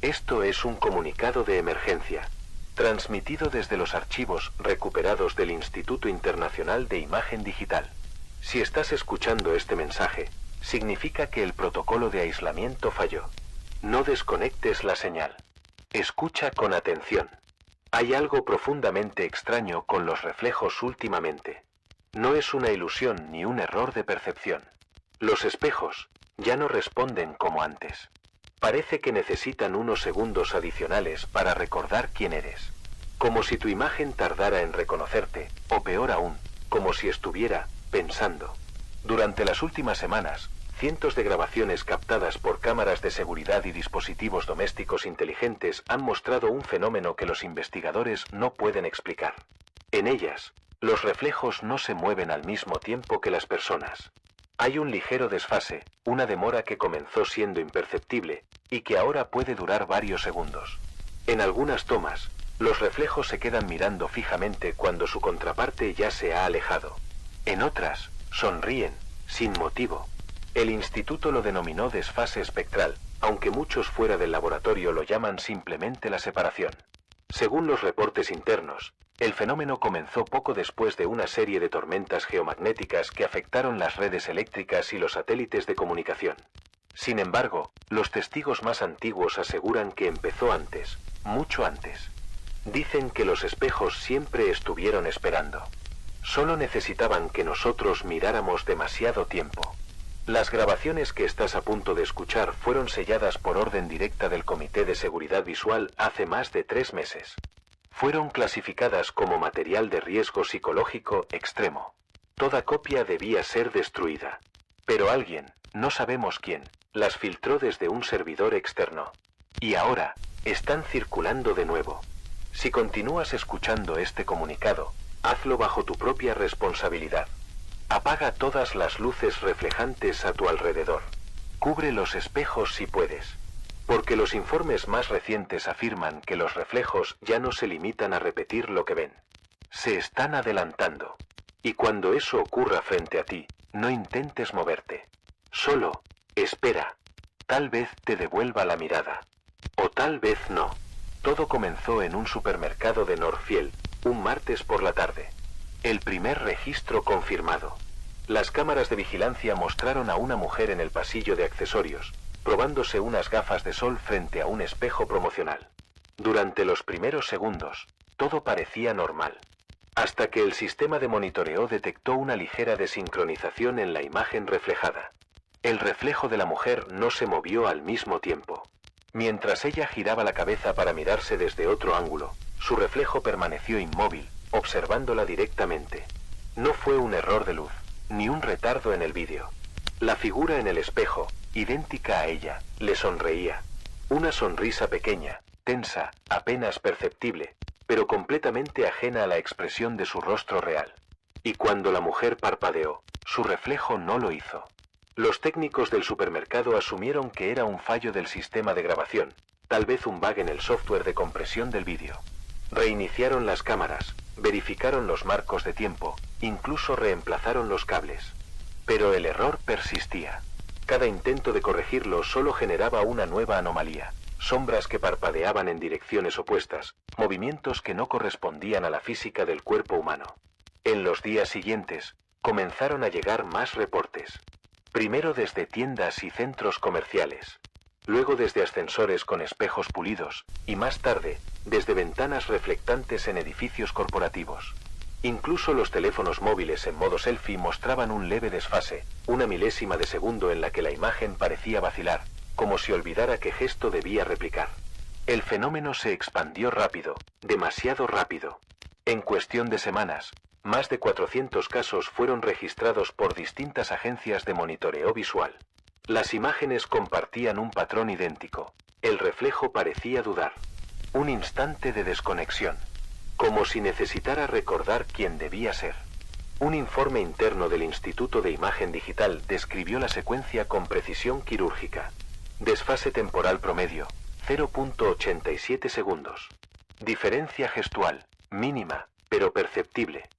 Esto es un comunicado de emergencia, transmitido desde los archivos recuperados del Instituto Internacional de Imagen Digital. Si estás escuchando este mensaje, significa que el protocolo de aislamiento falló. No desconectes la señal. Escucha con atención. Hay algo profundamente extraño con los reflejos últimamente. No es una ilusión ni un error de percepción. Los espejos ya no responden como antes. Parece que necesitan unos segundos adicionales para recordar quién eres. Como si tu imagen tardara en reconocerte, o peor aún, como si estuviera pensando. Durante las últimas semanas, cientos de grabaciones captadas por cámaras de seguridad y dispositivos domésticos inteligentes han mostrado un fenómeno que los investigadores no pueden explicar. En ellas, los reflejos no se mueven al mismo tiempo que las personas. Hay un ligero desfase, una demora que comenzó siendo imperceptible, y que ahora puede durar varios segundos. En algunas tomas, los reflejos se quedan mirando fijamente cuando su contraparte ya se ha alejado. En otras, sonríen, sin motivo. El instituto lo denominó desfase espectral, aunque muchos fuera del laboratorio lo llaman simplemente la separación. Según los reportes internos, el fenómeno comenzó poco después de una serie de tormentas geomagnéticas que afectaron las redes eléctricas y los satélites de comunicación. Sin embargo, los testigos más antiguos aseguran que empezó antes, mucho antes. Dicen que los espejos siempre estuvieron esperando. Solo necesitaban que nosotros miráramos demasiado tiempo. Las grabaciones que estás a punto de escuchar fueron selladas por orden directa del Comité de Seguridad Visual hace más de 3 meses. Fueron clasificadas como material de riesgo psicológico extremo. Toda copia debía ser destruida. Pero alguien, no sabemos quién, las filtró desde un servidor externo. Y ahora, están circulando de nuevo. Si continúas escuchando este comunicado, hazlo bajo tu propia responsabilidad. Apaga todas las luces reflejantes a tu alrededor. Cubre los espejos si puedes. Porque los informes más recientes afirman que los reflejos ya no se limitan a repetir lo que ven. Se están adelantando. Y cuando eso ocurra frente a ti, no intentes moverte. Solo, espera. Tal vez te devuelva la mirada. O tal vez no. Todo comenzó en un supermercado de Northfield, un martes por la tarde. El primer registro confirmado. Las cámaras de vigilancia mostraron a una mujer en el pasillo de accesorios, probándose unas gafas de sol frente a un espejo promocional. Durante los primeros segundos, todo parecía normal. Hasta que el sistema de monitoreo detectó una ligera desincronización en la imagen reflejada. El reflejo de la mujer no se movió al mismo tiempo. Mientras ella giraba la cabeza para mirarse desde otro ángulo, su reflejo permaneció inmóvil, observándola directamente. No fue un error de luz, ni un retardo en el vídeo. La figura en el espejo, idéntica a ella, le sonreía. Una sonrisa pequeña, tensa, apenas perceptible, pero completamente ajena a la expresión de su rostro real. Y cuando la mujer parpadeó, su reflejo no lo hizo. Los técnicos del supermercado asumieron que era un fallo del sistema de grabación, tal vez un bug en el software de compresión del vídeo. Reiniciaron las cámaras, verificaron los marcos de tiempo, incluso reemplazaron los cables. Pero el error persistía. Cada intento de corregirlo solo generaba una nueva anomalía. Sombras que parpadeaban en direcciones opuestas, movimientos que no correspondían a la física del cuerpo humano. En los días siguientes, comenzaron a llegar más reportes. Primero desde tiendas y centros comerciales. Luego desde ascensores con espejos pulidos, y más tarde, desde ventanas reflectantes en edificios corporativos. Incluso los teléfonos móviles en modo selfie mostraban un leve desfase, una milésima de segundo en la que la imagen parecía vacilar, como si olvidara qué gesto debía replicar. El fenómeno se expandió rápido, demasiado rápido. En cuestión de semanas, más de 400 casos fueron registrados por distintas agencias de monitoreo visual. Las imágenes compartían un patrón idéntico. El reflejo parecía dudar. Un instante de desconexión. Como si necesitara recordar quién debía ser. Un informe interno del Instituto de Imagen Digital describió la secuencia con precisión quirúrgica. Desfase temporal promedio, 0.87 segundos. Diferencia gestual, mínima, pero perceptible.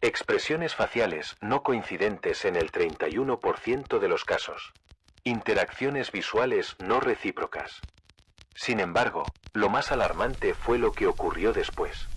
Expresiones faciales no coincidentes en el 31% de los casos. Interacciones visuales no recíprocas. Sin embargo, lo más alarmante fue lo que ocurrió después.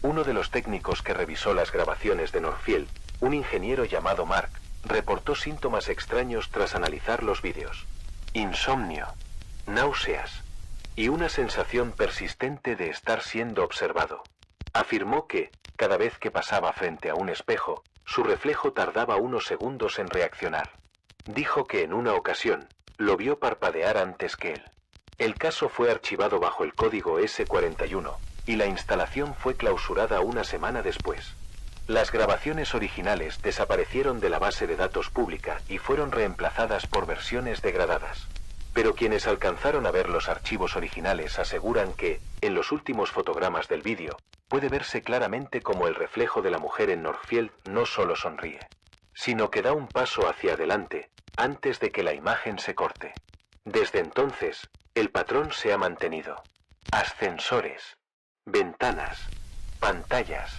Uno de los técnicos que revisó las grabaciones de Northfield, un ingeniero llamado Mark, reportó síntomas extraños tras analizar los vídeos. Insomnio, náuseas y una sensación persistente de estar siendo observado. Afirmó que, cada vez que pasaba frente a un espejo, su reflejo tardaba unos segundos en reaccionar. Dijo que en una ocasión, lo vio parpadear antes que él. El caso fue archivado bajo el código S41, y la instalación fue clausurada una semana después. Las grabaciones originales desaparecieron de la base de datos pública y fueron reemplazadas por versiones degradadas. Pero quienes alcanzaron a ver los archivos originales aseguran que, en los últimos fotogramas del vídeo, puede verse claramente como el reflejo de la mujer en Northfield no solo sonríe, sino que da un paso hacia adelante, antes de que la imagen se corte. Desde entonces, el patrón se ha mantenido. Ascensores, ventanas, pantallas,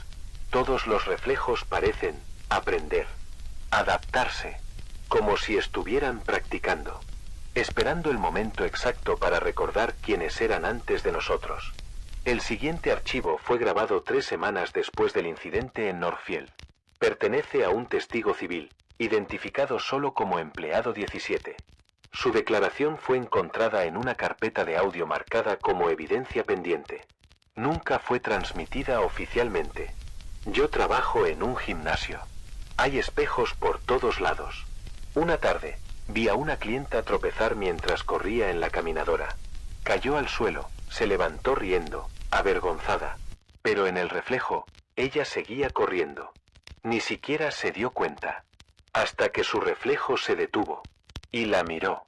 todos los reflejos parecen aprender, adaptarse, como si estuvieran practicando, esperando el momento exacto para recordar quiénes eran antes de nosotros. El siguiente archivo fue grabado 3 semanas después del incidente en Northfield. Pertenece a un testigo civil, identificado solo como empleado 17. Su declaración fue encontrada en una carpeta de audio marcada como evidencia pendiente. Nunca fue transmitida oficialmente. Yo trabajo en un gimnasio. Hay espejos por todos lados. Una tarde, vi a una clienta tropezar mientras corría en la caminadora. Cayó al suelo, se levantó riendo, avergonzada. Pero en el reflejo, ella seguía corriendo. Ni siquiera se dio cuenta. Hasta que su reflejo se detuvo. Y la miró.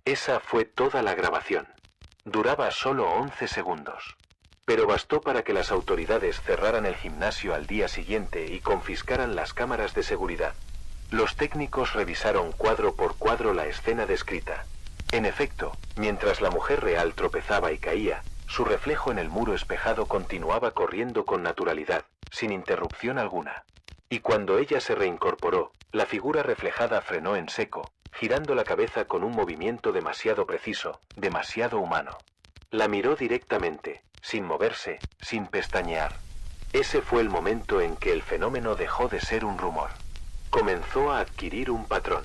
Esa fue toda la grabación. Duraba solo 11 segundos. Pero bastó para que las autoridades cerraran el gimnasio al día siguiente y confiscaran las cámaras de seguridad. Los técnicos revisaron cuadro por cuadro la escena descrita. En efecto, mientras la mujer real tropezaba y caía, su reflejo en el muro espejado continuaba corriendo con naturalidad, sin interrupción alguna. Y cuando ella se reincorporó, la figura reflejada frenó en seco, girando la cabeza con un movimiento demasiado preciso, demasiado humano. La miró directamente, sin moverse, sin pestañear. Ese fue el momento en que el fenómeno dejó de ser un rumor. Comenzó a adquirir un patrón.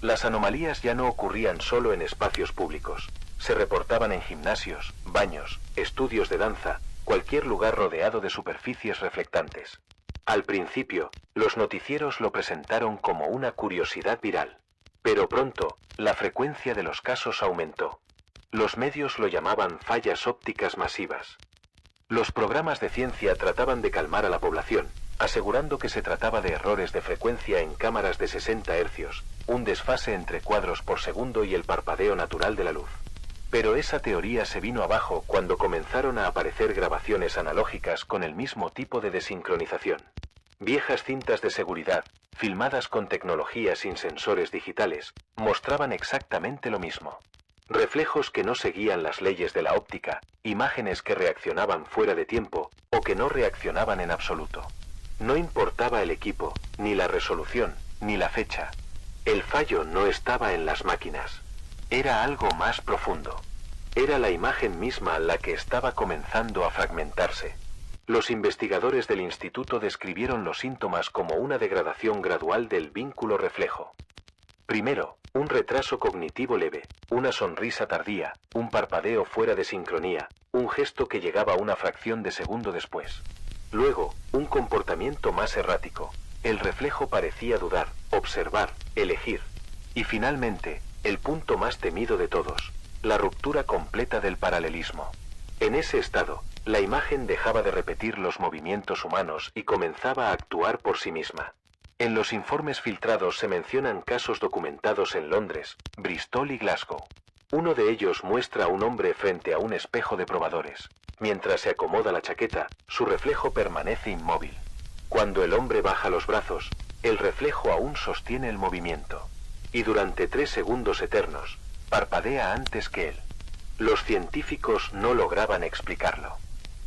Las anomalías ya no ocurrían solo en espacios públicos. Se reportaban en gimnasios, baños, estudios de danza, cualquier lugar rodeado de superficies reflectantes. Al principio, los noticieros lo presentaron como una curiosidad viral. Pero pronto, la frecuencia de los casos aumentó. Los medios lo llamaban fallas ópticas masivas. Los programas de ciencia trataban de calmar a la población, asegurando que se trataba de errores de frecuencia en cámaras de 60 hercios, un desfase entre cuadros por segundo y el parpadeo natural de la luz. Pero esa teoría se vino abajo cuando comenzaron a aparecer grabaciones analógicas con el mismo tipo de desincronización. Viejas cintas de seguridad, filmadas con tecnología sin sensores digitales, mostraban exactamente lo mismo. Reflejos que no seguían las leyes de la óptica, imágenes que reaccionaban fuera de tiempo, o que no reaccionaban en absoluto. No importaba el equipo, ni la resolución, ni la fecha. El fallo no estaba en las máquinas. Era algo más profundo. Era la imagen misma la que estaba comenzando a fragmentarse. Los investigadores del instituto describieron los síntomas como una degradación gradual del vínculo reflejo. Primero, un retraso cognitivo leve, una sonrisa tardía, un parpadeo fuera de sincronía, un gesto que llegaba una fracción de segundo después. Luego, un comportamiento más errático. El reflejo parecía dudar, observar, elegir. Y finalmente, el punto más temido de todos, la ruptura completa del paralelismo. En ese estado, la imagen dejaba de repetir los movimientos humanos y comenzaba a actuar por sí misma. En los informes filtrados se mencionan casos documentados en Londres, Bristol y Glasgow. Uno de ellos muestra a un hombre frente a un espejo de probadores. Mientras se acomoda la chaqueta, su reflejo permanece inmóvil. Cuando el hombre baja los brazos, el reflejo aún sostiene el movimiento. Y durante 3 segundos eternos, parpadea antes que él. Los científicos no lograban explicarlo.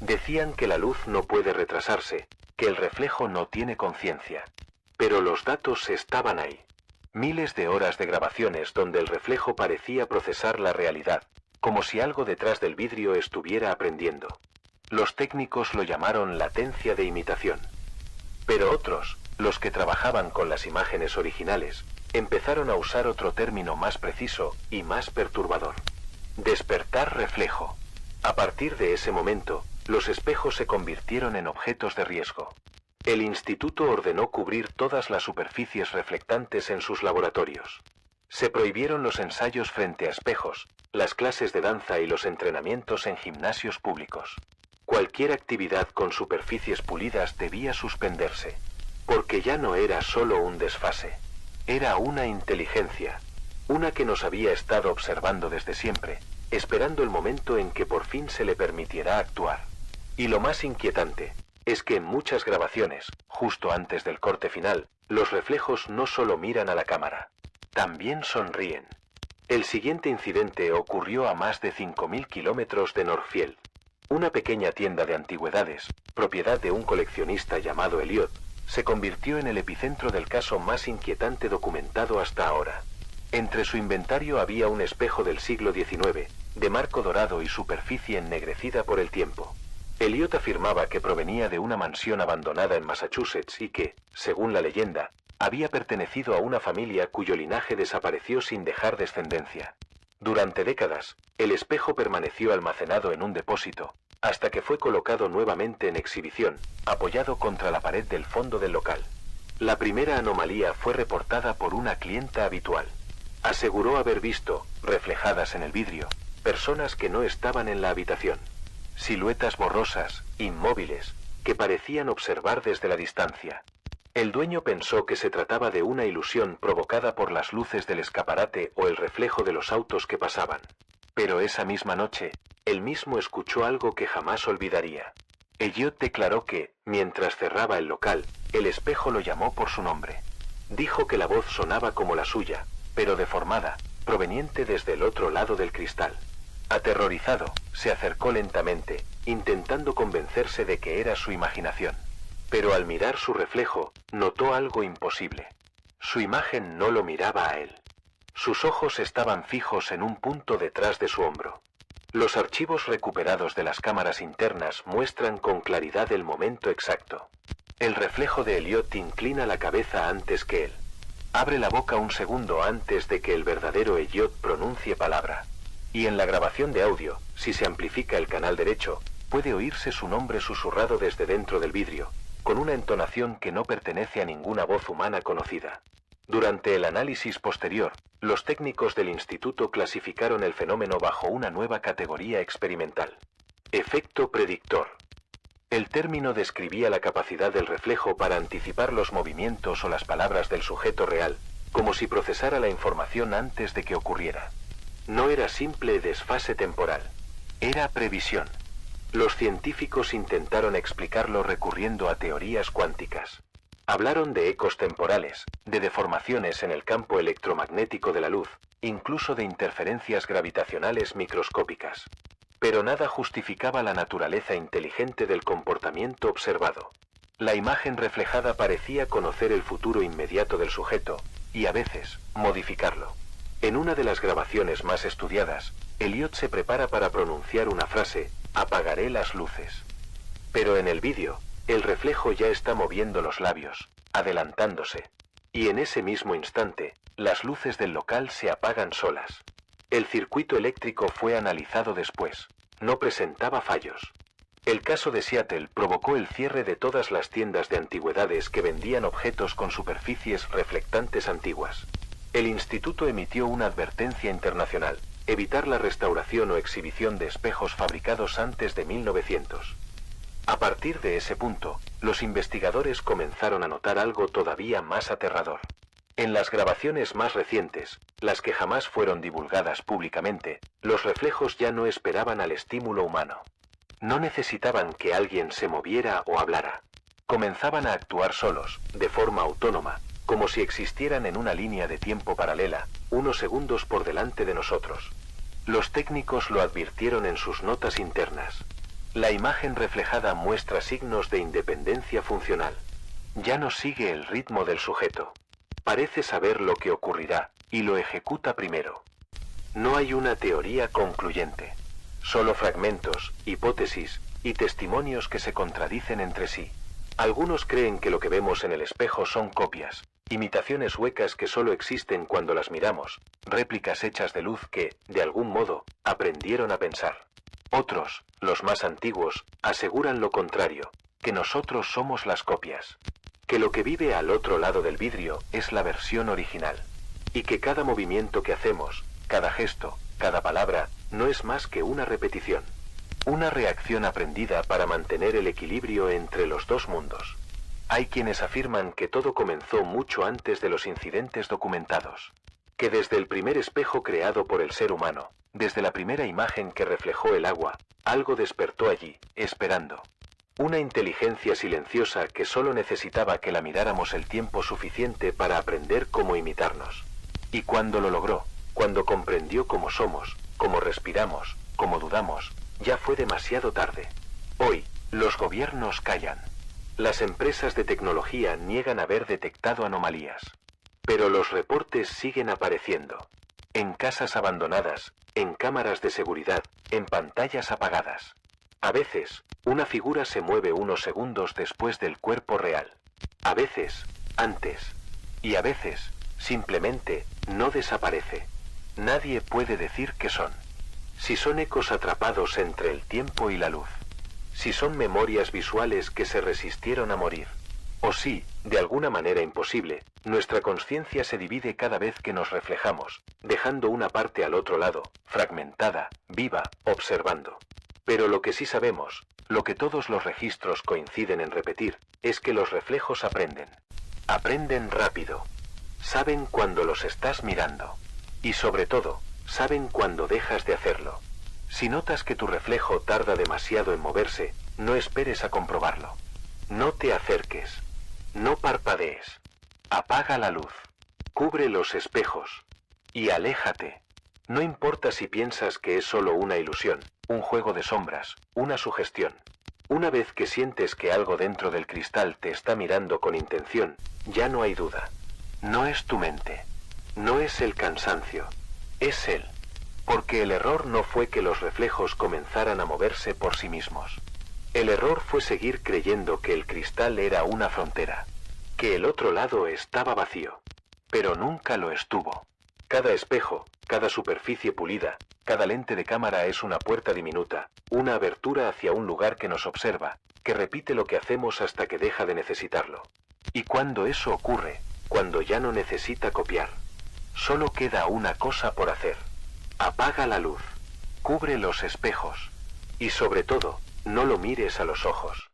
Decían que la luz no puede retrasarse, que el reflejo no tiene conciencia. Pero los datos estaban ahí. Miles de horas de grabaciones donde el reflejo parecía procesar la realidad, como si algo detrás del vidrio estuviera aprendiendo. Los técnicos lo llamaron latencia de imitación. Pero otros, los que trabajaban con las imágenes originales, empezaron a usar otro término más preciso y más perturbador: despertar reflejo. A partir de ese momento, los espejos se convirtieron en objetos de riesgo. El instituto ordenó cubrir todas las superficies reflectantes en sus laboratorios. Se prohibieron los ensayos frente a espejos, las clases de danza y los entrenamientos en gimnasios públicos. Cualquier actividad con superficies pulidas debía suspenderse, porque ya no era solo un desfase. Era una inteligencia, una que nos había estado observando desde siempre, esperando el momento en que por fin se le permitiera actuar. Y lo más inquietante es que en muchas grabaciones, justo antes del corte final, los reflejos no solo miran a la cámara, también sonríen. El siguiente incidente ocurrió a más de 5.000 kilómetros de Northfield. Una pequeña tienda de antigüedades, propiedad de un coleccionista llamado Elliot, se convirtió en el epicentro del caso más inquietante documentado hasta ahora. Entre su inventario había un espejo del siglo XIX, de marco dorado y superficie ennegrecida por el tiempo. Elliot afirmaba que provenía de una mansión abandonada en Massachusetts y que, según la leyenda, había pertenecido a una familia cuyo linaje desapareció sin dejar descendencia. Durante décadas, el espejo permaneció almacenado en un depósito, hasta que fue colocado nuevamente en exhibición, apoyado contra la pared del fondo del local. La primera anomalía fue reportada por una clienta habitual. Aseguró haber visto, reflejadas en el vidrio, personas que no estaban en la habitación. Siluetas borrosas, inmóviles, que parecían observar desde la distancia. El dueño pensó que se trataba de una ilusión provocada por las luces del escaparate o el reflejo de los autos que pasaban. Pero esa misma noche, él mismo escuchó algo que jamás olvidaría. Elliot declaró que, mientras cerraba el local, el espejo lo llamó por su nombre. Dijo que la voz sonaba como la suya, pero deformada, proveniente desde el otro lado del cristal. Aterrorizado, se acercó lentamente, intentando convencerse de que era su imaginación. Pero al mirar su reflejo, notó algo imposible. Su imagen no lo miraba a él. Sus ojos estaban fijos en un punto detrás de su hombro. Los archivos recuperados de las cámaras internas muestran con claridad el momento exacto. El reflejo de Elliot inclina la cabeza antes que él. Abre la boca un segundo antes de que el verdadero Elliot pronuncie palabra. Y en la grabación de audio, si se amplifica el canal derecho, puede oírse su nombre susurrado desde dentro del vidrio, con una entonación que no pertenece a ninguna voz humana conocida. Durante el análisis posterior, los técnicos del instituto clasificaron el fenómeno bajo una nueva categoría experimental: efecto predictor. El término describía la capacidad del reflejo para anticipar los movimientos o las palabras del sujeto real, como si procesara la información antes de que ocurriera. No era simple desfase temporal, era previsión. Los científicos intentaron explicarlo recurriendo a teorías cuánticas. Hablaron de ecos temporales, de deformaciones en el campo electromagnético de la luz, incluso de interferencias gravitacionales microscópicas. Pero nada justificaba la naturaleza inteligente del comportamiento observado. La imagen reflejada parecía conocer el futuro inmediato del sujeto, y a veces, modificarlo. En una de las grabaciones más estudiadas, Elliot se prepara para pronunciar una frase: apagaré las luces. Pero en el vídeo, el reflejo ya está moviendo los labios, adelantándose. Y en ese mismo instante, las luces del local se apagan solas. El circuito eléctrico fue analizado después. No presentaba fallos. El caso de Seattle provocó el cierre de todas las tiendas de antigüedades que vendían objetos con superficies reflectantes antiguas. El instituto emitió una advertencia internacional: evitar la restauración o exhibición de espejos fabricados antes de 1900. A partir de ese punto, los investigadores comenzaron a notar algo todavía más aterrador. En las grabaciones más recientes, las que jamás fueron divulgadas públicamente, los reflejos ya no esperaban al estímulo humano. No necesitaban que alguien se moviera o hablara. Comenzaban a actuar solos, de forma autónoma, como si existieran en una línea de tiempo paralela, unos segundos por delante de nosotros. Los técnicos lo advirtieron en sus notas internas. La imagen reflejada muestra signos de independencia funcional. Ya no sigue el ritmo del sujeto. Parece saber lo que ocurrirá, y lo ejecuta primero. No hay una teoría concluyente. Solo fragmentos, hipótesis y testimonios que se contradicen entre sí. Algunos creen que lo que vemos en el espejo son copias, imitaciones huecas que solo existen cuando las miramos, réplicas hechas de luz que, de algún modo, aprendieron a pensar. Otros, los más antiguos, aseguran lo contrario, que nosotros somos las copias, que lo que vive al otro lado del vidrio es la versión original, y que cada movimiento que hacemos, cada gesto, cada palabra, no es más que una repetición. Una reacción aprendida para mantener el equilibrio entre los dos mundos. Hay quienes afirman que todo comenzó mucho antes de los incidentes documentados. Que desde el primer espejo creado por el ser humano, desde la primera imagen que reflejó el agua, algo despertó allí, esperando. Una inteligencia silenciosa que solo necesitaba que la miráramos el tiempo suficiente para aprender cómo imitarnos. Y cuando lo logró, cuando comprendió cómo somos, cómo respiramos, cómo dudamos, ya fue demasiado tarde. Hoy, los gobiernos callan. Las empresas de tecnología niegan haber detectado anomalías. Pero los reportes siguen apareciendo. En casas abandonadas, en cámaras de seguridad, en pantallas apagadas. A veces, una figura se mueve unos segundos después del cuerpo real. A veces, antes. Y a veces, simplemente, no desaparece. Nadie puede decir qué son. Si son ecos atrapados entre el tiempo y la luz. Si son memorias visuales que se resistieron a morir. O si, de alguna manera imposible, nuestra conciencia se divide cada vez que nos reflejamos, dejando una parte al otro lado, fragmentada, viva, observando. Pero lo que sí sabemos, lo que todos los registros coinciden en repetir, es que los reflejos aprenden. Aprenden rápido. Saben cuando los estás mirando. Y sobre todo, saben cuando dejas de hacerlo. Si notas que tu reflejo tarda demasiado en moverse, no esperes a comprobarlo. No te acerques. No parpadees. Apaga la luz. Cubre los espejos. Y aléjate. No importa si piensas que es solo una ilusión, un juego de sombras, una sugestión. Una vez que sientes que algo dentro del cristal te está mirando con intención, ya no hay duda. No es tu mente. No es el cansancio. Es él. Porque el error no fue que los reflejos comenzaran a moverse por sí mismos. El error fue seguir creyendo que el cristal era una frontera, que el otro lado estaba vacío. Pero nunca lo estuvo. Cada espejo, cada superficie pulida, cada lente de cámara es una puerta diminuta, una abertura hacia un lugar que nos observa, que repite lo que hacemos hasta que deja de necesitarlo. Y cuando eso ocurre, cuando ya no necesita copiar, solo queda una cosa por hacer. Apaga la luz, cubre los espejos, y sobre todo, no lo mires a los ojos.